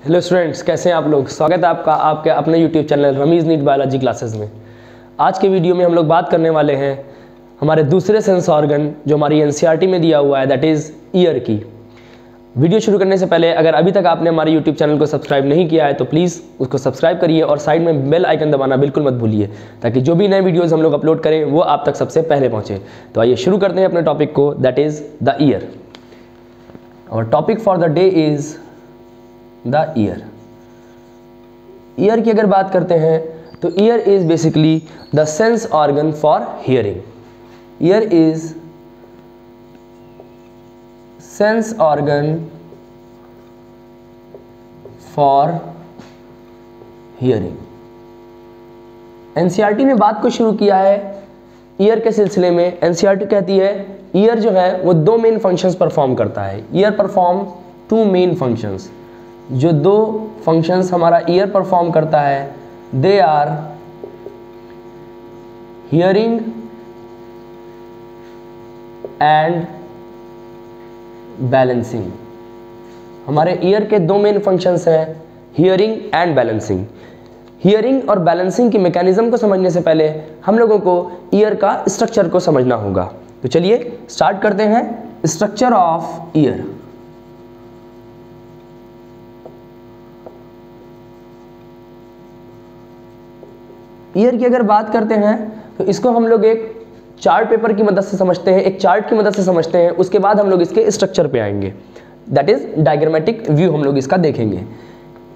Hello students, कैसे हैं आप लोग। स्वागत है आपका आपके अपने YouTube channel Ramiz NEET biology classes में। आज के वीडियो में हम लोग बात करने वाले हैं हमारे दूसरे सेंस ऑर्गन जो हमारी एनसीईआरटी में दिया हुआ है, दैट इज़ ईयर की। वीडियो शुरू करने से पहले अगर अभी तक आपने हमारे यूट्यूब चैनल को सब्सक्राइब नहीं किया है तो प्लीज़ उसको सब्सक्राइब करिए और साइड में बेल आइकन दबाना बिल्कुल मत भूलिए, ताकि जो भी नए वीडियोज़ हम लोग अपलोड करें वो आप तक सबसे पहले पहुँचे। तो आइए शुरू करते हैं अपने टॉपिक को, दैट इज़ द ईयर। और topic for the day is the year. Year की अगर बात करते हैं तो year is basically the sense organ for hearing. Year is sense organ for hearing. NCERT ने बात को शुरू किया है ईयर के सिलसिले में। एनसीईआरटी कहती है ईयर जो है वो दो मेन फंक्शंस परफॉर्म करता है। Ear perform two main functions. जो दो फंक्शंस हमारा ईयर परफॉर्म करता है they are hearing and balancing. हमारे ईयर के दो मेन फंक्शंस हैं हियरिंग एंड बैलेंसिंग। हियरिंग और बैलेंसिंग की मैकेनिज्म को समझने से पहले हम लोगों को ईयर का स्ट्रक्चर को समझना होगा। तो चलिए स्टार्ट करते हैं स्ट्रक्चर ऑफ ईयर। ईयर की अगर बात करते हैं तो इसको हम लोग एक चार्ट पेपर की मदद से समझते हैं, एक चार्ट की मदद से समझते हैं। उसके बाद हम लोग इसके स्ट्रक्चर पे आएंगे, दैट इज डायग्रामेटिक व्यू हम लोग इसका देखेंगे।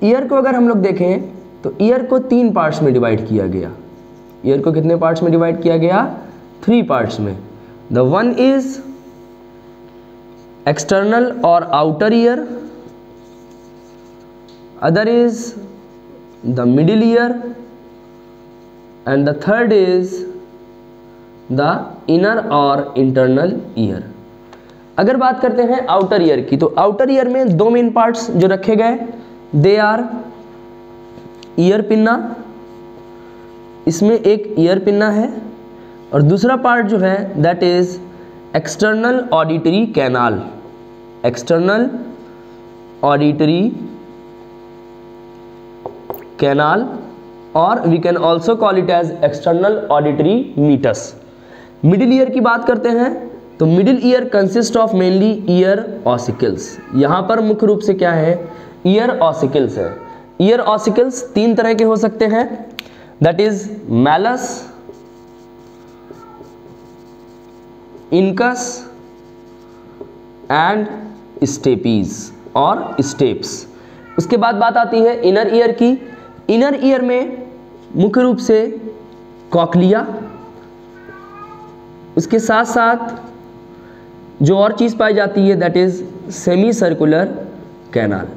ईयर को अगर हम लोग देखें तो ईयर को 3 पार्ट्स में डिवाइड किया गया। ईयर को कितने पार्ट्स में डिवाइड किया गया? 3 पार्ट्स में। द वन इज एक्सटर्नल और outer ear, other is the middle ear and the third is the inner or internal ear। अगर बात करते हैं आउटर ईयर की तो आउटर ईयर में दो मेन पार्ट्स जो रखे गए दे आर ईयर पिन्ना। इसमें एक ईयर पिन्ना है और दूसरा पार्ट जो है that is external auditory canal. External auditory canal और we can also call it as external auditory meatus. Middle ear की बात करते हैं तो middle ear consist of mainly ear ossicles. यहाँ पर मुख्य रूप से क्या है? ईयर ऑसिकल्स है। ईयर ऑसिकल्स 3 तरह के हो सकते हैं, that is malleus, incus and stapes और स्टेप्स। उसके बाद बात आती है इनर ईयर की। इनर ईयर में मुख्य रूप से कॉक्लिया, उसके साथ साथ जो और चीज़ पाई जाती है that is semi circular canal.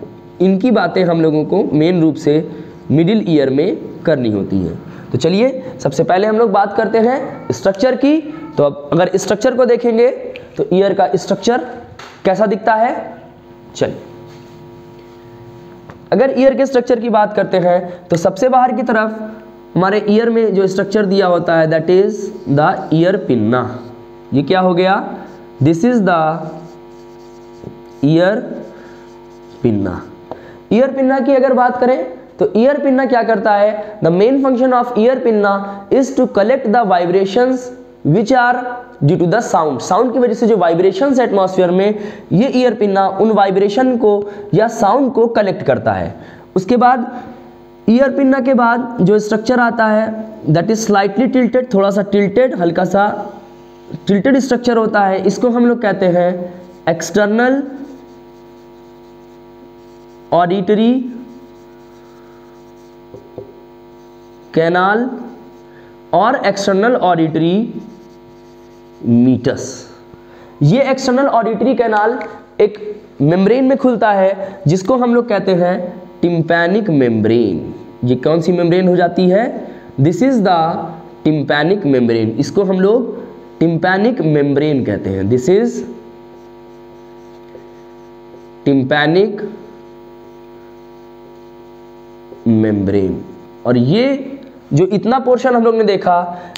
इनकी बातें हम लोगों को मेन रूप से मिडिल ईयर में करनी होती है। तो चलिए सबसे पहले हम लोग बात करते हैं स्ट्रक्चर की। तो अब अगर स्ट्रक्चर को देखेंगे तो ईयर का स्ट्रक्चर कैसा दिखता है, चलिए अगर ईयर के स्ट्रक्चर की बात करते हैं तो सबसे बाहर की तरफ हमारे ईयर में जो स्ट्रक्चर दिया होता है that is the ear pinna. ये क्या हो गया? This is the ear pinna. Ear pinna की अगर बात करें तो ईयर पिन्ना क्या करता है? The main function of ear pinna is to collect the vibrations which are due to the sound. Sound की वजह से जो वाइब्रेशंस एटमॉस्फेयर में, ये ईयर पिन्ना उन वाइब्रेशन को या साउंड को कलेक्ट करता है। उसके बाद ईयर पिन्ना के बाद जो स्ट्रक्चर आता है दैट इज स्लाइटली टिल्टेड, थोड़ा सा टिल्टेड, हल्का सा टिल्टेड स्ट्रक्चर होता है। इसको हम लोग कहते हैं एक्सटर्नल ऑडिटरी कैनाल और एक्सटर्नल ऑडिटरी मीटस। ये एक्सटर्नल ऑडिटरी कैनाल एक मेम्ब्रेन में खुलता है जिसको हम लोग कहते हैं टिम्पैनिक मेम्ब्रेन। ये कौन सी मेम्ब्रेन हो जाती है? This is the tympanic membrane. इसको हम लोग टिम्पैनिक मेम्ब्रेन कहते हैं। This is tympanic membrane. और ये जो इतना पोर्शन हम लोग ने देखा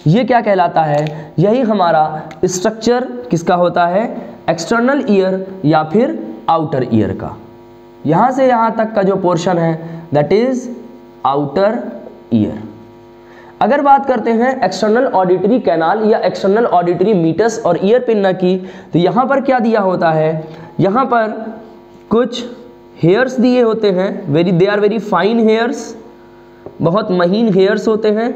ये क्या कहलाता है? यही हमारा स्ट्रक्चर किसका होता है? एक्सटर्नल ईयर या फिर आउटर ईयर का। यहाँ से यहाँ तक का जो पोर्शन है दैट इज आउटर ईयर। अगर बात करते हैं एक्सटर्नल ऑडिटरी कैनाल या एक्सटर्नल ऑडिटरी मीटस और ईयर पिन्ना की, तो यहाँ पर क्या दिया होता है, यहाँ पर कुछ हेयर्स दिए होते हैं, they are very fine hairs, बहुत महीन हेयर्स होते हैं,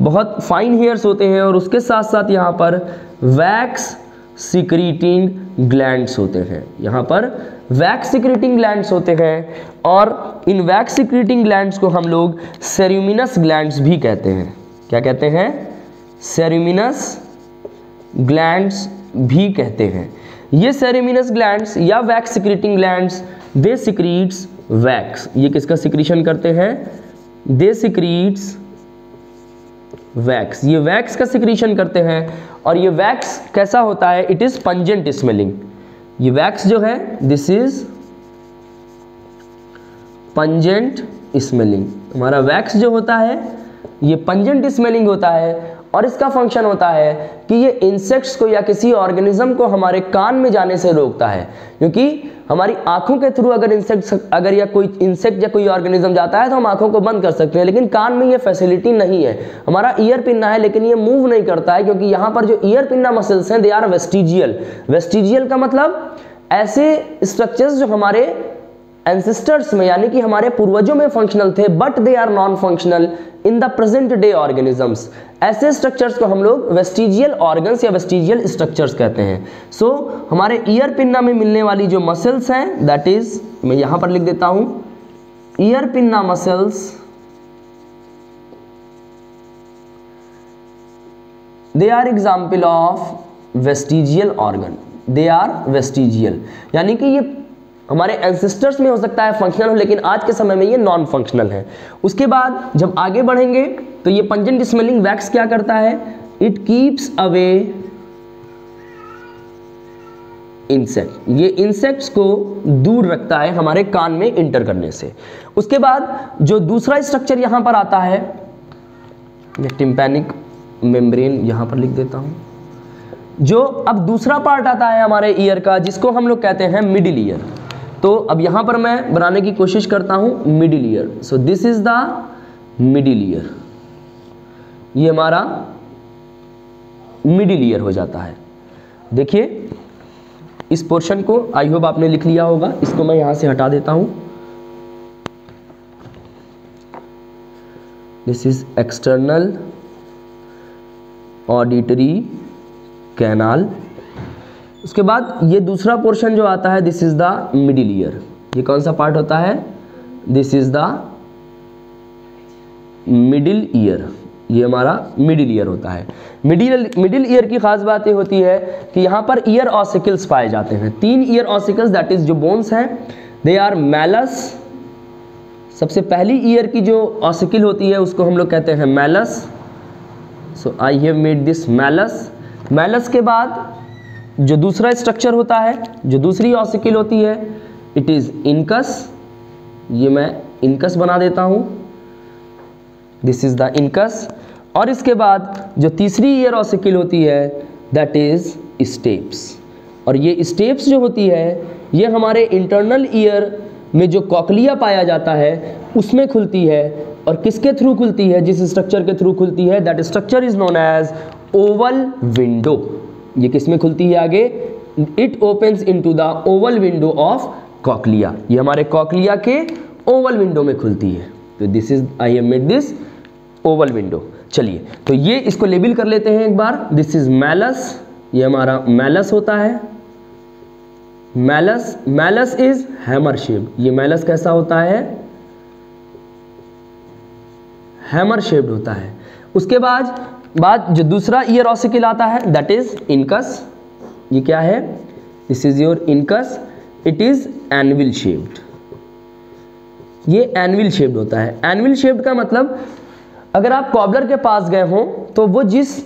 बहुत फाइन हेयर्स होते हैं, और उसके साथ साथ यहाँ पर वैक्स सिक्रीटिंग ग्लैंड्स होते हैं, यहाँ पर वैक्स सिक्रीटिंग ग्लैंड्स होते हैं, और इन वैक्स सिक्रीटिंग ग्लैंड्स को हम लोग सेरुमिनस ग्लैंड्स भी कहते हैं। क्या कहते हैं? सेरुमिनस ग्लैंड्स भी कहते हैं। ये सेरुमिनस ग्लैंड्स या वैक्स सिक्रीटिंग ग्लैंड्स दे सिक्रीट्स वैक्स। ये किसका सिक्रीशन करते हैं? दे सिक्रीट्स वैक्स। ये वैक्स का सिक्रीशन करते हैं, और ये वैक्स कैसा होता है? It is pungent smelling. ये वैक्स जो है दिस इज पंजेंट स्मेलिंग। हमारा वैक्स जो होता है ये पंजेंट स्मेलिंग होता है, और इसका फंक्शन होता है कि ये इंसेक्ट्स को या किसी ऑर्गेनिज्म को हमारे कान में जाने से रोकता है, क्योंकि हमारी आंखों के थ्रू अगर या कोई इंसेक्ट या कोई ऑर्गेनिज्म जाता है तो हम आंखों को बंद कर सकते हैं, लेकिन कान में ये फैसिलिटी नहीं है। हमारा ईयर पिन्ना है लेकिन ये मूव नहीं करता है, क्योंकि यहाँ पर जो ईयर पिन्ना मसल्स हैं दे आर वेस्टिजियल। वेस्टिजियल का मतलब ऐसे स्ट्रक्चर्स जो हमारे एंसेस्टर्स में यानी कि हमारे पूर्वजों में फंक्शनल थे, but they are non functional in the present day organisms. ऐसे स्ट्रक्चर्स को हम लोग वेस्टिजियल ऑर्गन्स या वेस्टिजियल स्ट्रक्चर्स कहते हैं। सो हमारे ईयर पिन्ना में मिलने वाली जो मसल्स हैं दैट इज, मैं यहां पर लिख देता हूं, ear pinna muscles they are example of vestigial organ. They are vestigial यानी कि ये हमारे एंसेस्टर्स में हो सकता है फंक्शनल हो, लेकिन आज के समय में ये नॉन फंक्शनल है। उसके बाद जब आगे बढ़ेंगे तो ये पंजेंट स्मेलिंग वैक्स क्या करता है? It keeps away insect. ये इंसेक्ट्स को दूर रखता है हमारे कान में इंटर करने से। उसके बाद जो दूसरा स्ट्रक्चर यहां पर आता है, टिम्पैनिक मेम्ब्रेन यहां पर लिख देता हूं। जो अब दूसरा पार्ट आता है हमारे ईयर का, जिसको हम लोग कहते हैं मिडिल ईयर। तो अब यहां पर मैं बनाने की कोशिश करता हूं middle ear. So this is the middle ear. ये हमारा मिडिल ईयर हो जाता है। देखिए इस पोर्शन को आई होप आपने लिख लिया होगा, इसको मैं यहां से हटा देता हूं। This is external auditory canal. उसके बाद ये दूसरा पोर्शन जो आता है this is the middle ear. ये कौन सा पार्ट होता है? This is the middle ear. ये हमारा मिडिल ईयर होता है। मिडिल ईयर की खास बात ये होती है कि यहाँ पर ईयर ऑसिकल्स पाए जाते हैं। 3 ईयर ऑसिकल्स दैट इज जो बोन्स हैं दे आर मैलस। सबसे पहली ईयर की जो ऑसिकल होती है उसको हम लोग कहते हैं malleus. So I have made this malleus. Malleus के बाद जो दूसरा स्ट्रक्चर होता है, जो दूसरी ऑसिकल होती है, इट इज इनकस। ये मैं इनकस बना देता हूं, दिस इज द इनकस। और इसके बाद जो तीसरी ईयर ऑसिकल होती है दैट इज स्टेप्स। और ये स्टेप्स जो होती है ये हमारे इंटरनल ईयर में जो कॉकलिया पाया जाता है उसमें खुलती है। और किसके थ्रू खुलती है? जिस स्ट्रक्चर के थ्रू खुलती है that structure is known as oval window. ये किसमें खुलती है आगे? It opens into the oval window of cochlea. ये हमारे कॉकलिया के ओवल विंडो में खुलती है। तो this is I have made this Oval window. चलिए तो ये इसको लेबल कर लेते हैं एक बार। This is malleus. ये हमारा मैलस होता है। Malleus, malleus is hammer shape. ये मैलस कैसा होता है? हैमर शेप्ड होता है। उसके बाद जो दूसरा ईयर ऑसिकल आता है दैट इज इनकस। ये क्या है? This is your incus. It is anvil shaped. ये एनविल शेप्ड होता है। एनविल शेप्ड का मतलब अगर आप कॉबलर के पास गए हो तो वो जिस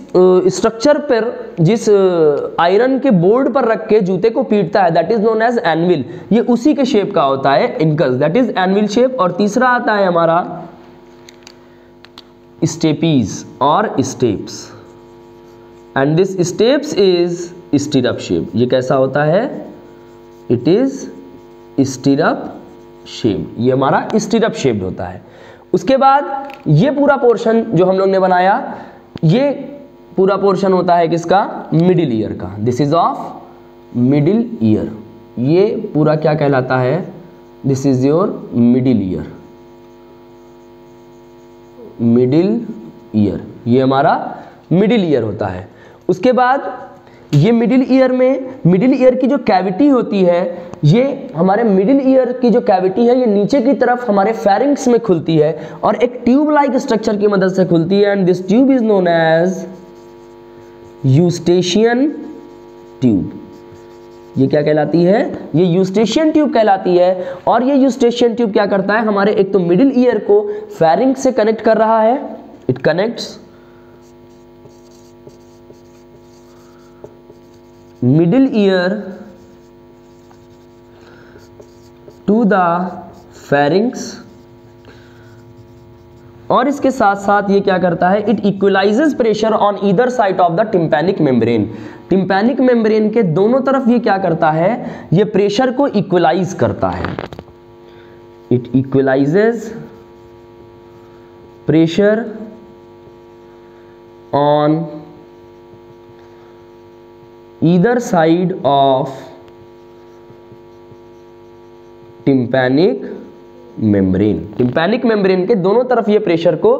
स्ट्रक्चर पर, जिस आयरन के बोर्ड पर रख के जूते को पीटता है that is known as anvil. ये उसी के शेप का होता है incus, that is anvil shape. और तीसरा आता है हमारा स्टेपीज और stapes. And this stapes is stirrup shape. ये कैसा होता है? इट इज स्टिरअप शेप्ड, ये हमारा स्टिरअप शेप्ड होता है। उसके बाद ये पूरा पोर्शन जो हम लोग ने बनाया, ये पूरा पोर्शन होता है किसका, मिडिल ईयर का। This is of middle ear, ये पूरा क्या कहलाता है, this is your middle ear, middle ear, ये हमारा मिडिल ईयर होता है। उसके बाद ये मिडिल ईयर में, मिडिल ईयर की जो कैविटी होती है, ये हमारे मिडिल ईयर की जो कैविटी है ये नीचे की तरफ हमारे फेरिंग्स में खुलती है और एक ट्यूब लाइक स्ट्रक्चर की मदद से खुलती है, and this tube is known as Eustachian tube. ये क्या कहलाती है, ये यूस्टेशियन ट्यूब कहलाती है। और ये यूस्टेशियन ट्यूब क्या करता है, हमारे एक तो मिडिल ईयर को फेरिंग से कनेक्ट कर रहा है, it connects middle ear to the pharynx, और इसके साथ साथ ये क्या करता है, it equalises pressure on either side of the tympanic membrane. Tympanic membrane के दोनों तरफ ये क्या करता है, ये प्रेशर को इक्वलाइज करता है। It equalises pressure on either side of tympanic membrane. Tympanic membrane के दोनों तरफ ये प्रेशर को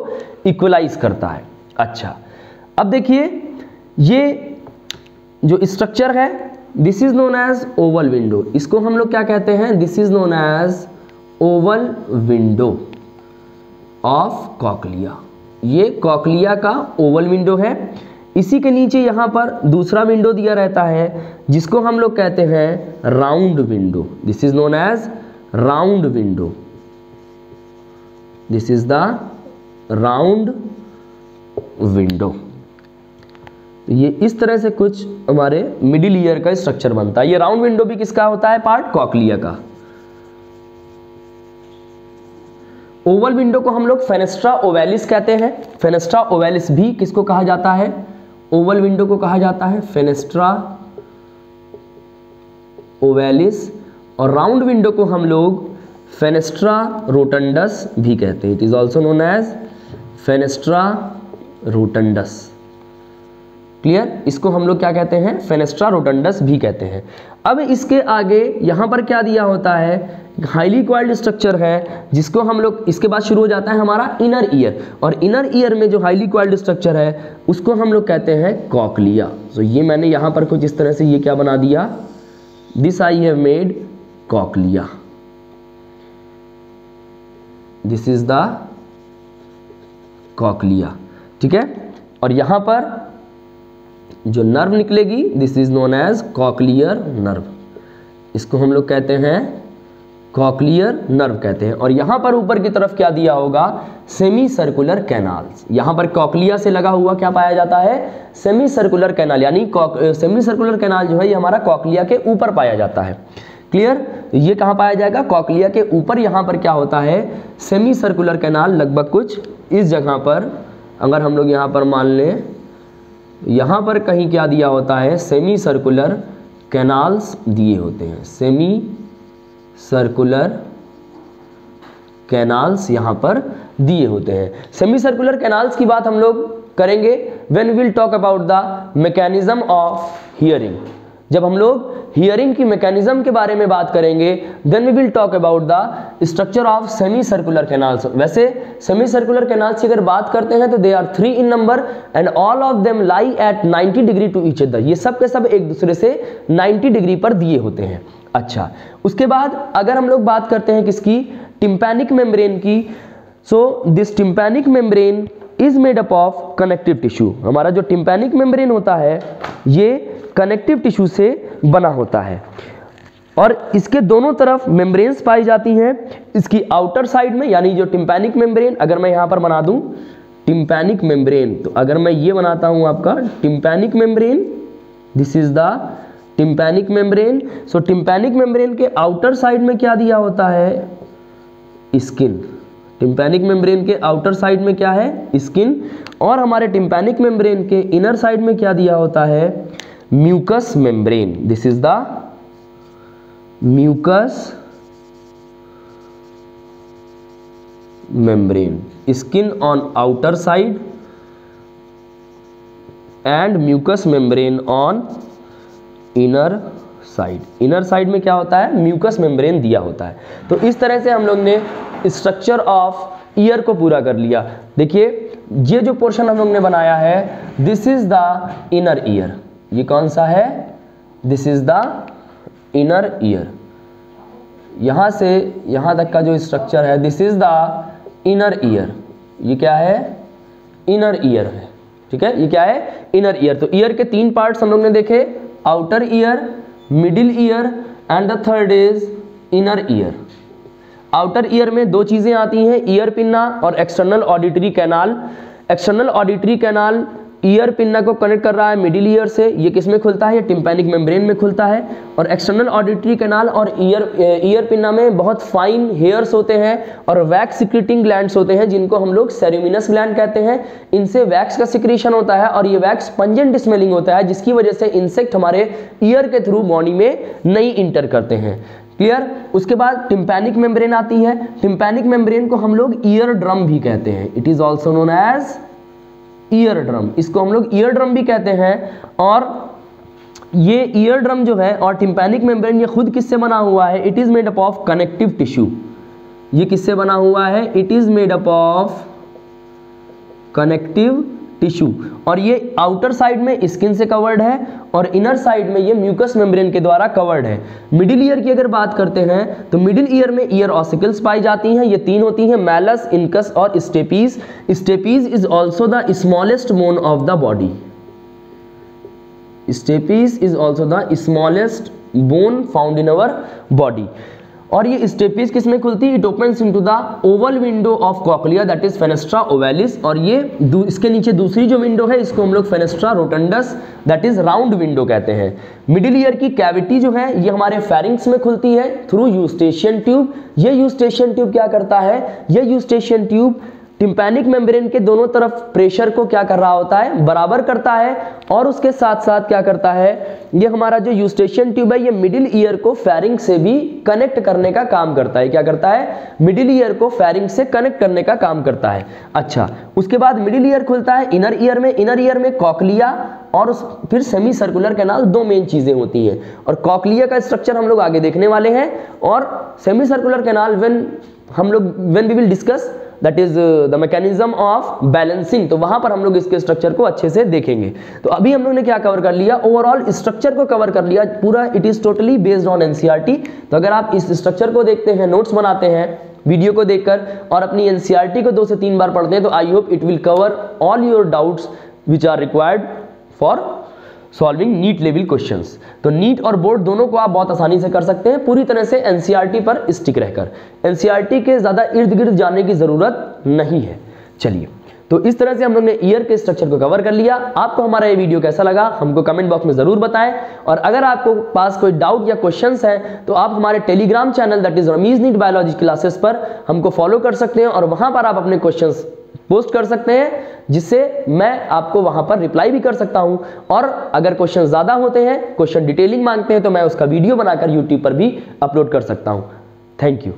इक्वलाइज करता है। अच्छा, अब देखिए ये जो स्ट्रक्चर है, this is known as oval window, इसको हम लोग क्या कहते हैं, this is known as oval window of cochlea. ये कॉकलिया का ओवल विंडो है। इसी के नीचे यहाँ पर दूसरा विंडो दिया रहता है जिसको हम लोग कहते हैं round window. This is known as round window, this is the round window. ये इस तरह से कुछ हमारे मिडिल ईयर का स्ट्रक्चर बनता है। ये राउंड विंडो भी किसका होता है, पार्ट कॉकलिया का। ओवल विंडो को हम लोग फेनेस्ट्रा ओवैलिस कहते हैं। फेनेस्ट्रा ओवैलिस भी किसको कहा जाता है, ओवल विंडो को कहा जाता है फेनेस्ट्रा ओवैलिस। और राउंड विंडो को हम लोग फेनेस्ट्रा रोटंडस भी कहते हैं। It is also known as fenestra rotundus. Clear, इसको हम लोग क्या कहते हैं, फेनेस्ट्रा रोटंडस भी कहते हैं। अब इसके आगे यहाँ पर क्या दिया होता है, हाईली कॉइल्ड स्ट्रक्चर है जिसको हम लोग, इसके बाद शुरू हो जाता है हमारा इनर ईयर, और इनर ईयर में जो हाईली कॉइल्ड स्ट्रक्चर है उसको हम लोग कहते हैं कॉकलिया। तो ये मैंने यहाँ पर कुछ इस तरह से ये क्या बना दिया, this I have made cochlea, this is the cochlea. ठीक है, और यहाँ पर जो नर्व निकलेगी, this is known as cochlear nerve, इसको हम लोग कहते हैं कॉकलियर नर्व कहते हैं। और यहाँ पर ऊपर की तरफ क्या दिया होगा, सेमी सर्कुलर कैनाल्स। यहाँ पर कॉकलिया से लगा हुआ क्या पाया जाता है, सेमी सर्कुलर कैनाल, यानी सेमी सर्कुलर कैनाल जो है ये हमारा कॉकलिया के ऊपर पाया जाता है। क्लियर, ये कहाँ पाया जाएगा, कॉकलिया के ऊपर। यहाँ पर क्या होता है, सेमी सर्कुलर कैनाल लगभग कुछ इस जगह पर, अगर हम लोग यहाँ पर मान लें, यहाँ पर कहीं क्या दिया होता है, सेमी सर्कुलर कैनाल्स दिए होते हैं। सेमी सर्कुलर कैनाल्स यहाँ पर दिए होते हैं। सेमी सर्कुलर कैनाल्स की बात हम लोग करेंगे when will talk about the mechanism of hearing. जब हम लोग हियरिंग की मैकेनिज्म के बारे में बात करेंगे, then we will talk about the structure of semi circular canals. वैसे सेमी सर्कुलर कैनाल्स की अगर बात करते हैं तो they are 3 in number and all of them lie at 90 degree to each other. ये सब के सब एक दूसरे से 90 डिग्री पर दिए होते हैं। अच्छा, उसके बाद अगर हम लोग बात करते हैं किसकी, टिम्पैनिक मेम्ब्रेन की, so this tympanic membrane is made up of connective tissue. हमारा जो टिम्पैनिक मेम्ब्रेन होता है ये कनेक्टिव टिश्यू से बना होता है और इसके दोनों तरफ मेम्ब्रेन्स पाई जाती हैं। इसकी आउटर साइड में, यानी जो टिम्पैनिक मेम्ब्रेन, अगर मैं यहाँ पर बना दूँ टिम्पैनिक मेम्ब्रेन, तो अगर मैं ये बनाता हूँ आपका tympanic membrane, this is the tympanic membrane. So tympanic membrane के आउटर साइड में क्या दिया होता है, स्किन। टिम्पैनिक मेम्ब्रेन के आउटर साइड में क्या है, स्किन। और हमारे टिम्पैनिक मेम्ब्रेन के इनर साइड में क्या दिया होता है, mucus membrane. This is the mucus membrane, skin on outer side and mucous membrane on inner side. Inner side में क्या होता है, म्यूकस मेम्ब्रेन दिया होता है। तो इस तरह से हम लोग ने स्ट्रक्चर ऑफ ईयर को पूरा कर लिया। देखिए ये जो पोर्शन हम लोग ने बनाया है, this is the inner ear. ये कौन सा है, this is the inner ear. यहां से यहां तक का जो स्ट्रक्चर है, this is the inner ear. ये क्या है, इनर ईयर है, ठीक है। ये क्या है, इनर ईयर। तो ईयर के 3 पार्ट्स हम लोग ने देखे, outer ear, middle ear and the third is inner ear. Outer ear में 2 चीजें आती हैं, ईयर पिन्ना और external auditory canal. External auditory canal ear pinna को कनेक्ट कर रहा है मिडिल ईयर से। ये किस में खुलता है, ये टिम्पैनिक मेम्ब्रेन में खुलता है। और एक्सटर्नल ऑडिटरी कैनाल और ईयर पिन्ना में बहुत फाइन हेयर्स होते हैं और वैक्स सिक्रेटिंग ग्लैंड्स होते हैं, जिनको हम लोग सेरेमिनस ग्लैंड कहते हैं। इनसे वैक्स का सिक्रीशन होता है और ये वैक्स पंजेंट स्मेलिंग होता है, जिसकी वजह से इंसेक्ट हमारे ईयर के थ्रू बॉडी में नहीं इंटर करते हैं। क्लियर। उसके बाद टिम्पैनिक मेम्ब्रेन आती है। टिम्पैनिक मेम्ब्रेन को हम लोग ईयर ड्रम भी कहते हैं। It is also known as ear drum. इसको हम लोग ईयर ड्रम भी कहते हैं। और ये ईयर ड्रम जो है और टिम्पैनिक मेम्ब्रेन, ये खुद किससे बना हुआ है, it is made up of connective tissue. ये किससे बना हुआ है, it is made up of connective tissue. और ये आउटर साइड में स्किन से कवर्ड है और इनर साइड में ये म्यूकस मेम्ब्रेन के द्वारा कवर्ड है। मिडिल ईयर की अगर बात करते हैं तो मिडिल ईयर में ईयर ऑसिकल्स पाई जाती हैं। ये 3 होती हैं, मैलस, इनकस और stapes. Stapes is also the smallest bone of the body. Stapes is also the smallest bone found in our body. और ये स्टेपीज किस में खुलती है, it opens into the oval window of cochlea, that is fenestra ovalis. और ये इसके नीचे दूसरी जो विंडो है, इसको हम लोग fenestra रोटंडस, that is round window कहते हैं। मिडिल ईयर की कैविटी जो है, ये हमारे फेरिंक्स में खुलती है थ्रू यूस्टेशियन ट्यूब। ये यूस्टेशियन ट्यूब क्या करता है, ये यूस्टेशियन ट्यूब टिम्पैनिक मेम्ब्रेन के दोनों तरफ प्रेशर को क्या कर रहा होता है, बराबर करता है। और उसके साथ साथ क्या करता है, ये हमारा जो यूस्टेशियन ट्यूब है, ये मिडिल ईयर को फेरिंग से भी कनेक्ट करने का काम करता है। क्या करता है, मिडिल ईयर को फेरिंग से कनेक्ट करने का काम करता है। अच्छा, उसके बाद मिडिल ईयर खुलता है इनर ईयर में। इनर ईयर में कॉक्लिया और फिर सेमी सर्कुलर कैनाल, 2 मेन चीजें होती हैं। और कॉक्लिया का स्ट्रक्चर हम लोग आगे देखने वाले हैं। और semi circular canal when we will discuss that is the mechanism of balancing, तो वहां पर हम लोग इसके स्ट्रक्चर को अच्छे से देखेंगे। तो अभी हम लोग ने क्या कवर कर लिया, ओवरऑल स्ट्रक्चर को कवर कर लिया पूरा। It is totally based on NCERT. तो अगर आप इस स्ट्रक्चर को देखते हैं, नोट्स बनाते हैं वीडियो को देखकर और अपनी एनसीईआरटी को 2 से 3 बार पढ़ते हैं, तो I hope it will cover all your doubts which are required for solving NEET level questions. तो नीट और बोर्ड दोनों को आप बहुत आसानी से कर सकते हैं, पूरी तरह से एनसीईआरटी पर स्टिक रहकर। एनसीईआरटी के ज्यादा इर्द गिर्द जाने की जरूरत नहीं है। चलिए, तो इस तरह से हम लोग ने ईयर के स्ट्रक्चर को कवर कर लिया। आपको हमारा ये वीडियो कैसा लगा हमको कमेंट बॉक्स में जरूर बताएं। और अगर आपको पास कोई डाउट या क्वेश्चंस हैं तो आप हमारे Telegram channel that is Ramiz NEET biology classes पर हमको फॉलो कर सकते हैं और वहां पर आप अपने क्वेश्चंस पोस्ट कर सकते हैं, जिससे मैं आपको वहां पर रिप्लाई भी कर सकता हूं। और अगर क्वेश्चन ज्यादा होते हैं, क्वेश्चन डिटेलिंग मांगते हैं, तो मैं उसका वीडियो बनाकर यूट्यूब पर भी अपलोड कर सकता हूं। Thank you.